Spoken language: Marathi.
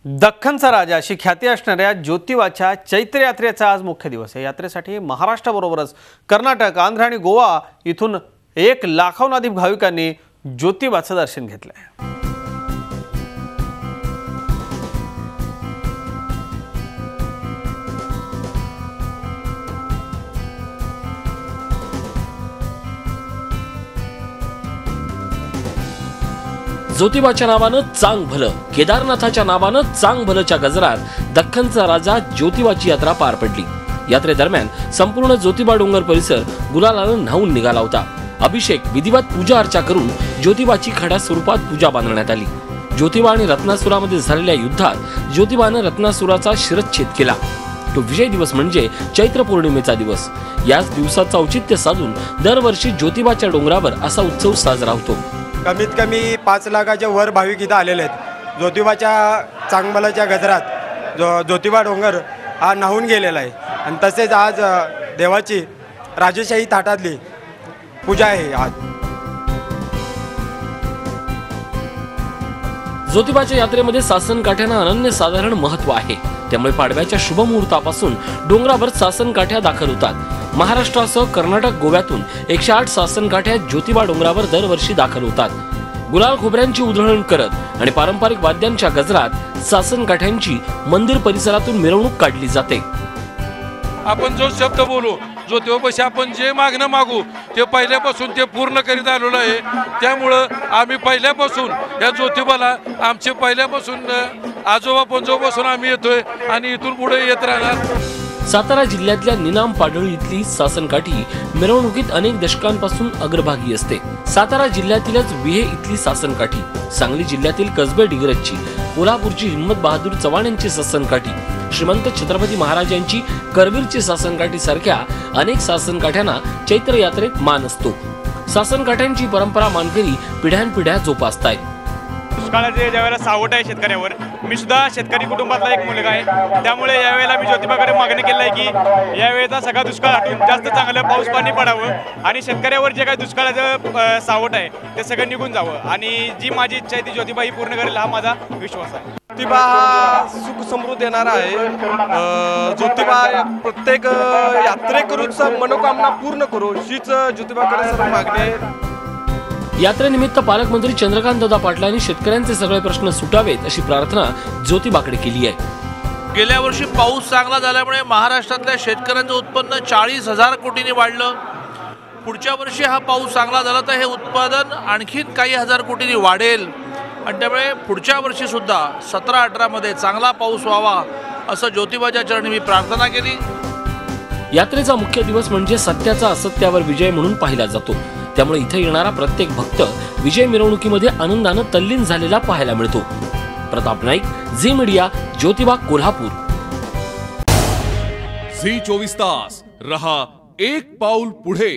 दख्खनचा राजा अशी ख्याती असणाऱ्या ज्योतिबाच्या चैत्र यात्रेचा आज मुख्य दिवस आहे। यात्रेसाठी महाराष्ट्राबरोबरच कर्नाटक, आंध्र आणि गोवा इथून 1 लाखाहून अधिक भाविकांनी ज्योतिबाचं दर्शन घेतलंय। ज्योतिबाच्या नावानं चांग भलं, केदारनाथाच्या नावानं चांग भलंच्या गजरात दख्खनचा राजा ज्योतिबाची यात्रा पार पडली। यात्रेदरम्यान संपूर्ण ज्योतिबा डोंगर परिसर गुलालानं न्हाऊन निघाला होता। अभिषेक, विधिवत पूजा अर्चा करून ज्योतिबाची खड्या स्वरूपात पूजा बांधण्यात आली। ज्योतिबा आणि रत्नासुरामध्ये झालेल्या युद्धात ज्योतिबानं रत्नासुराचा शिरच्छेद केला। तो विजय दिवस म्हणजे चैत्र पौर्णिमेचा दिवस। याच दिवसाचं औचित्य साधून दरवर्षी ज्योतिबाच्या डोंगरावर असा उत्सव साजरा होतो। कमीत कमी 5 लाखाच्या वर भाविक इथं आलेले आहेत। ज्योतिबाच्या चांगभलाच्या गजरात ज्योतिबा डोंगर हा न्हाऊन गेलेला आहे आणि तसेच आज देवाची राजेशाही थाटातली पूजा आहे। आज ज्योतिबाच्या यात्रेमध्ये सासनकाठ्यांना अनन्यसाधारण महत्त्व आहे। त्यामुळे पाडव्याच्या शुभ मुहूर्तापासून डोंगरावर सासनकाठ्या दाखल होतात। महाराष्ट्रासह कर्नाटक, गोव्यातून 108 सासनकाठ्या ज्योतिबा डोंगरावर दरवर्षी दाखल होतात। गुलाल खोबऱ्यांची उधळण करत आणि पारंपरिक वाद्यांच्या गजरात सासनकाठ्यांची मंदिर परिसरातून मिरवणूक काढली जाते। आपण जो शब्द बोलू, ज्योतिबापाशी आपण जे मागणं मागू ते पहिल्यापासून ते पूर्ण करीत आलेलो आहे। त्यामुळं आम्ही पहिल्यापासून या ज्योतिबाला आमचे पहिल्यापासून आजोबा पंजोबापासून आम्ही येतोय आणि इथून पुढे येत राहणार। सातारा जिल्ह्यातल्या निनाम पाडळी इथली सासनकाठी मिरवणुकीत अनेक दशकांपासून अग्रभागी असते। सातारा जिल्ह्यातीलच विहे इथली सासनकाठी, सांगली जिल्ह्यातील कसबे डिग्रजची, कोल्हापूरची हिम्मत बहादूर चव्हाण यांची सासनकाठी, श्रीमंत छत्रपती महाराजांची करवीरची सासनकाठी सारख्या अनेक सासनकाठ्यांना चैत्र यात्रेत मान असतो। सासनकाठ्यांची परंपरा मानकरी पिढ्यानपिढ्या जोपासतायत। दुष्काळाचे ज्यावेळेला सावट आहे शेतकऱ्यावर, मी सुद्धा शेतकरी कुटुंबातला एक मुलगा आहे। त्यामुळे यावेळेला मी ज्योतिबाकडे मागणी केली आहे की यावेळेचा सगळा दुष्काळ हटून जास्त चांगलं पाऊस पाणी पडावं आणि शेतकऱ्यावर जे काही दुष्काळाचं सावट आहे ते सगळं निघून जावं आणि जी माझी इच्छा आहे ती ज्योतिबा ही पूर्ण करेल हा माझा विश्वास आहे। ज्योतिबा हा सुख समृद्ध देणारा आहे। ज्योतिबा प्रत्येक यात्रेकरूचा मनोकामना पूर्ण करो हीच ज्योतिबाकडे सर्व मागणी आहे। यात्रेनिमित्त पालकमंत्री चंद्रकांत दादा पाटलांनी शेतकऱ्यांचे सगळे प्रश्न सुटावेत अशी प्रार्थना ज्योतिबाकडे केली आहे। गेल्या वर्षी पाऊस चांगला झाल्यामुळे महाराष्ट्रातल्या शेतकऱ्यांचं उत्पन्न 40,000 कोटींनी वाढलं। पुढच्या वर्षी हा पाऊस चांगला झाला तर हे उत्पादन आणखीन काही हजार कोटींनी वाढेल आणि त्यामुळे पुढच्या वर्षी सुद्धा 17-18 मध्ये चांगला पाऊस व्हावा असं ज्योतिबाच्या चरणी मी प्रार्थना केली। यात्रेचा मुख्य दिवस म्हणजे सत्याचा असत्यावर विजय म्हणून पाहिला जातो। त्यामुळे इथे येणारा प्रत्येक भक्त विजय मिरवणुकीमध्ये आनंदानं तल्लीन झालेला पाहायला मिळतो। प्रताप नाईक, झी मीडिया, ज्योतिबा, कोल्हापूर। झी 24 तास रहा एक पाऊल पुढे।